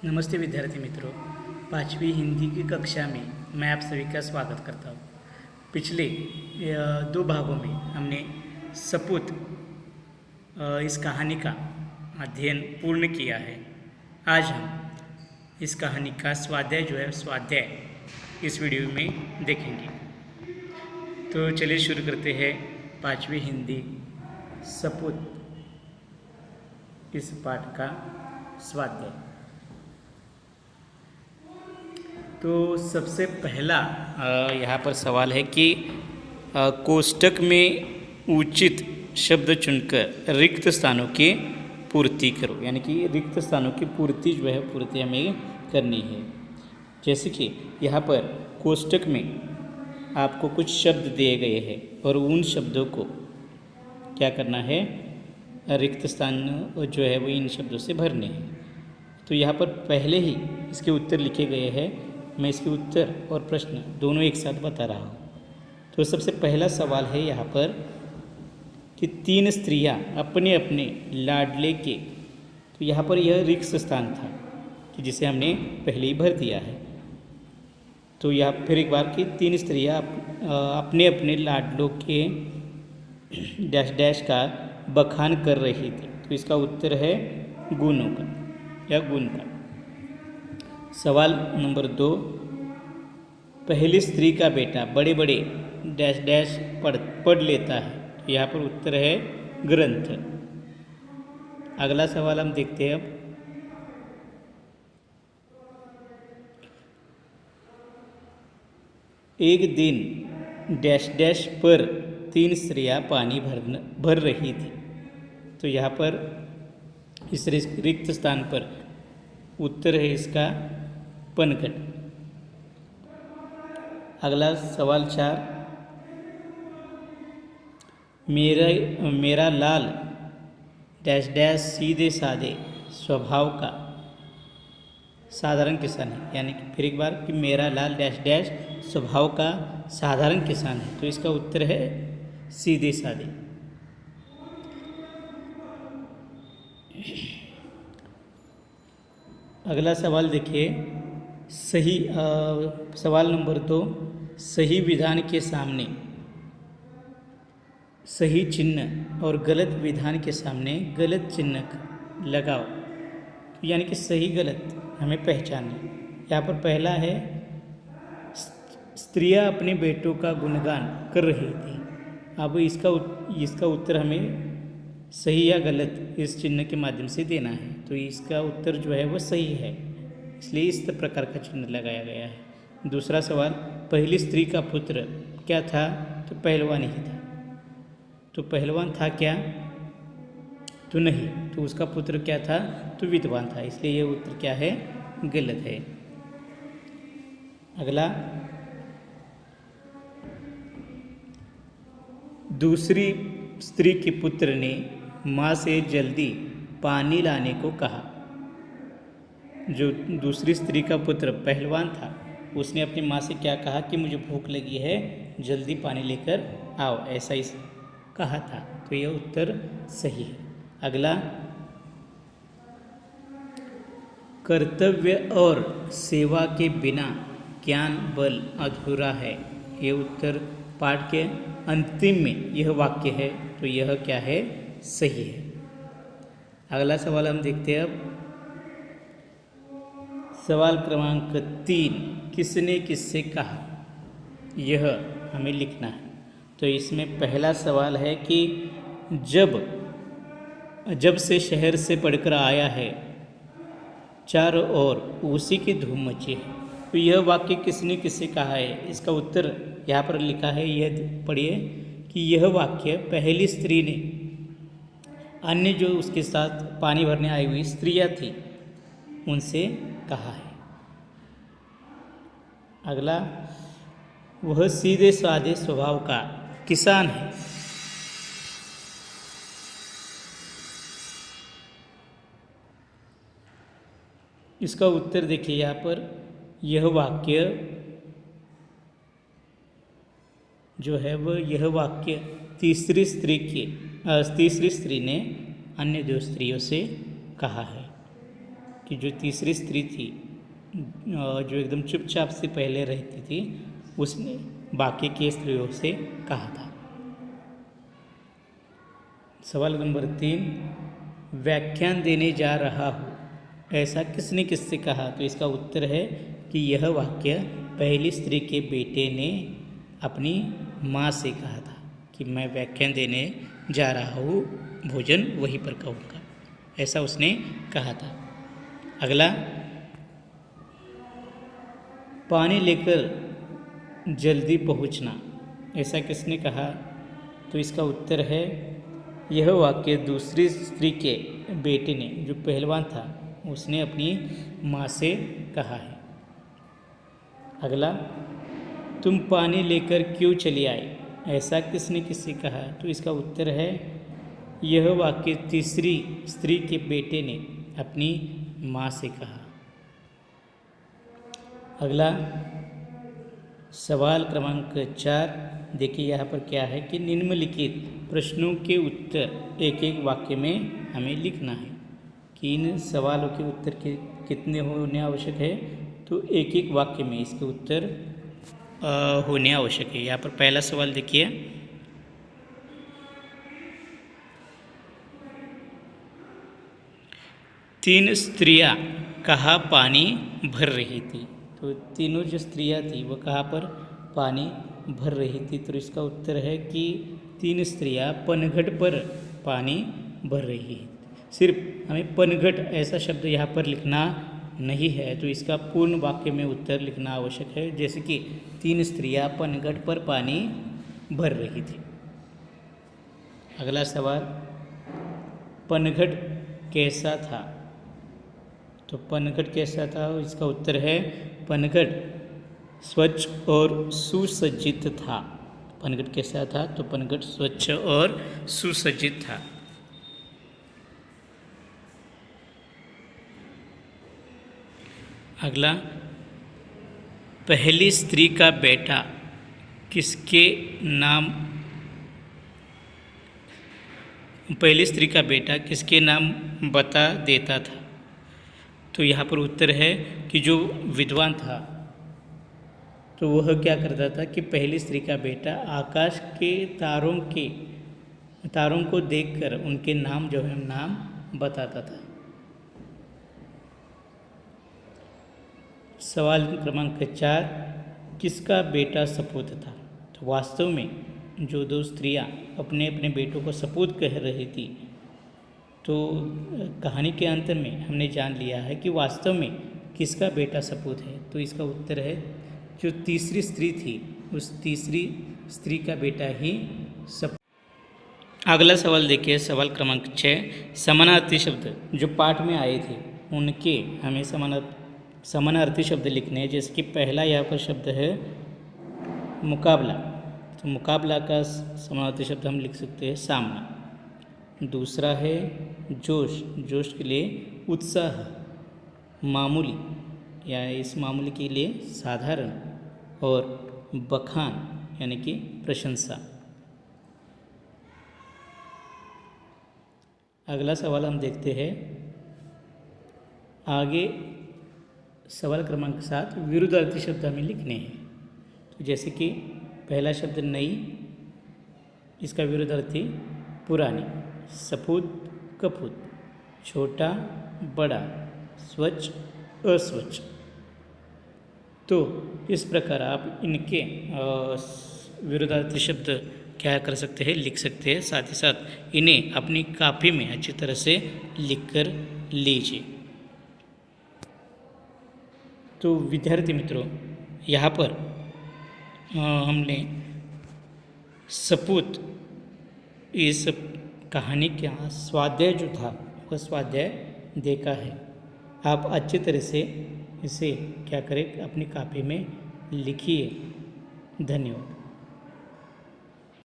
नमस्ते विद्यार्थी मित्रों, पाँचवीं हिंदी की कक्षा में मैं आप सभी का स्वागत करता हूँ। पिछले दो भागों में हमने सपूत इस कहानी का अध्ययन पूर्ण किया है। आज हम इस कहानी का स्वाध्याय इस वीडियो में देखेंगे। तो चलिए शुरू करते हैं पाँचवीं हिंदी सपूत इस पाठ का स्वाध्याय। तो सबसे पहला यहाँ पर सवाल है कि कोष्टक में उचित शब्द चुनकर रिक्त स्थानों की पूर्ति करो, यानी कि रिक्त स्थानों की पूर्ति हमें करनी है। जैसे कि यहाँ पर कोष्टक में आपको कुछ शब्द दिए गए हैं और उन शब्दों को क्या करना है, रिक्त स्थान जो है वो इन शब्दों से भरने हैं। तो यहाँ पर पहले ही इसके उत्तर लिखे गए हैं। मैं इसके उत्तर और प्रश्न दोनों एक साथ बता रहा हूँ। तो सबसे पहला सवाल है यहाँ पर कि तीन स्त्रियाँ अपने अपने लाडले के, तो यहाँ पर यह रिक्त स्थान था कि जिसे हमने पहले ही भर दिया है। तो यहाँ फिर एक बार कि तीन स्त्रियाँ अपने अपने लाडलों के डैश डैश का बखान कर रही थी। तो इसका उत्तर है गुणों का या गुण का। सवाल नंबर 2, पहली स्त्री का बेटा बड़े बड़े डैश डैश पढ़ लेता है। तो यहाँ पर उत्तर है ग्रंथ। अगला सवाल हम देखते हैं अब। एक दिन डैश डैश पर तीन स्त्रियाँ पानी भर रही थी। तो यहाँ पर इस रिक्त स्थान पर उत्तर है इसका पनघट। अगला सवाल 4, मेरा लाल डैश डैश सीधे साधे स्वभाव का साधारण किसान है। यानी कि फिर एक बार कि मेरा लाल डैश डैश स्वभाव का साधारण किसान है। तो इसका उत्तर है सीधे साधे। अगला सवाल देखिए, सवाल नंबर 2, सही विधान के सामने सही चिन्ह और गलत विधान के सामने गलत चिन्ह लगाओ। यानी कि सही गलत हमें पहचानना। यहाँ पर पहला है, स्त्रियाँ अपने बेटों का गुणगान कर रही थी। अब इसका उत्तर हमें सही या गलत इस चिन्ह के माध्यम से देना है। तो इसका उत्तर जो है वो सही है, इसलिए इस प्रकार का चिन्ह लगाया गया है। दूसरा सवाल, पहली स्त्री का पुत्र क्या था? तो पहलवान ही था। तो पहलवान था क्या? तो नहीं। तो उसका पुत्र क्या था? तो विद्वान था। इसलिए यह उत्तर क्या है? गलत है। अगला, दूसरी स्त्री के पुत्र ने माँ से जल्दी पानी लाने को कहा। जो दूसरी स्त्री का पुत्र पहलवान था, उसने अपनी माँ से क्या कहा कि मुझे भूख लगी है, जल्दी पानी लेकर आओ, ऐसा ही कहा था। तो यह उत्तर सही है। अगला, कर्तव्य और सेवा के बिना ज्ञान बल अधूरा है। ये उत्तर पाठ के अंतिम में यह वाक्य है। तो यह क्या है? सही है। अगला सवाल हम देखते हैं अब। सवाल क्रमांक 3, किसने किससे कहा? यह हमें लिखना है। तो इसमें पहला सवाल है कि जब से शहर से पढ़कर आया है, चारों ओर उसी की धूम मची है। तो यह वाक्य किसने किससे कहा है? इसका उत्तर यहाँ पर लिखा है, यह पढ़िए कि यह वाक्य पहली स्त्री ने अन्य जो उसके साथ पानी भरने आई हुई स्त्रियाँ थी उनसे कहा है। अगला, वह सीधे साधे स्वभाव का किसान है। इसका उत्तर देखिए यहाँ पर, यह वाक्य जो है वह यह वाक्य तीसरी स्त्री ने अन्य दो स्त्रियों से कहा है। कि जो तीसरी स्त्री थी जो एकदम चुपचाप से पहले रहती थी, उसने बाकी की स्त्रियों से कहा था। सवाल नंबर 3, व्याख्यान देने जा रहा हूँ, ऐसा किसने किससे कहा? तो इसका उत्तर है कि यह वाक्य पहली स्त्री के बेटे ने अपनी माँ से कहा था कि मैं व्याख्यान देने जा रहा हूँ, भोजन वहीं पर करूँगा, ऐसा उसने कहा था। अगला, पानी लेकर जल्दी पहुँचना, ऐसा किसने कहा? तो इसका उत्तर है यह वाक्य दूसरी स्त्री के बेटे ने, जो पहलवान था, उसने अपनी माँ से कहा है। अगला, तुम पानी लेकर क्यों चली आई, ऐसा किसने किससे कहा? तो इसका उत्तर है यह वाक्य तीसरी स्त्री के बेटे ने अपनी माँ से कहा। अगला सवाल क्रमांक 4, देखिए यहाँ पर क्या है कि निम्नलिखित प्रश्नों के उत्तर एक एक वाक्य में हमें लिखना है कि इन सवालों के उत्तर के कितने होने आवश्यक है। तो एक एक वाक्य में इसके उत्तर होने आवश्यक है। यहाँ पर पहला सवाल देखिए, तीन स्त्रियां कहाँ पानी भर रही थी? तो तीनों जो स्त्रियां थी वो कहाँ पर पानी भर रही थी? तो इसका उत्तर है कि तीन स्त्रियां पनघट पर पानी भर रही है। सिर्फ हमें पनघट ऐसा शब्द यहाँ पर लिखना नहीं है, तो इसका पूर्ण वाक्य में उत्तर लिखना आवश्यक है, जैसे कि तीन स्त्रियां पनघट पर पानी भर रही थी। अगला सवाल, पनघट कैसा था? तो पनघट कैसा था? इसका उत्तर है पनघट स्वच्छ और सुसज्जित था। पनघट कैसा था? तो पनघट स्वच्छ और सुसज्जित था। अगला, पहली स्त्री का बेटा किसके नाम, पहली स्त्री का बेटा किसके नाम बता देता था? तो यहाँ पर उत्तर है कि जो विद्वान था तो वह क्या करता था कि पहली स्त्री का बेटा आकाश के तारों को देखकर उनके नाम जो है नाम बताता था। सवाल क्रमांक 4, किसका बेटा सपूत था? तो वास्तव में जो दो स्त्रियां अपने अपने बेटों को सपूत कह रही थी, तो कहानी के अंत में हमने जान लिया है कि वास्तव में किसका बेटा सपूत है। तो इसका उत्तर है जो तीसरी स्त्री थी, उस तीसरी स्त्री का बेटा ही सपूत। अगला सवाल देखिए, सवाल क्रमांक 6, समानार्थी शब्द जो पाठ में आए थे उनके हमें समानार्थी शब्द लिखने हैं। जैसे कि पहला यहाँ पर शब्द है मुकाबला, तो मुकाबला का समानार्थी शब्द हम लिख सकते हैं सामना। दूसरा है जोश, जोश के लिए उत्साह। मामूली या इस मामूली के लिए साधारण। और बखान यानी कि प्रशंसा। अगला सवाल हम देखते हैं आगे, सवाल क्रमांक 7, विरुद्धार्थी शब्द हमें लिखने हैं। तो जैसे कि पहला शब्द नई, इसका विरुद्धार्थी पुरानी। सपूत कपूत, छोटा बड़ा, स्वच्छ अस्वच्छ। तो इस प्रकार आप इनके विरुद्धार्थी शब्द क्या कर सकते हैं, लिख सकते हैं। साथ ही साथ इन्हें अपनी कापी में अच्छी तरह से लिख कर लीजिए। तो विद्यार्थी मित्रों, यहाँ पर हमने सपूत इस कहानी का स्वाध्याय जो था वह स्वाध्याय देखा है। आप अच्छी तरह से इसे क्या करें, अपनी कॉपी में लिखिए। धन्यवाद।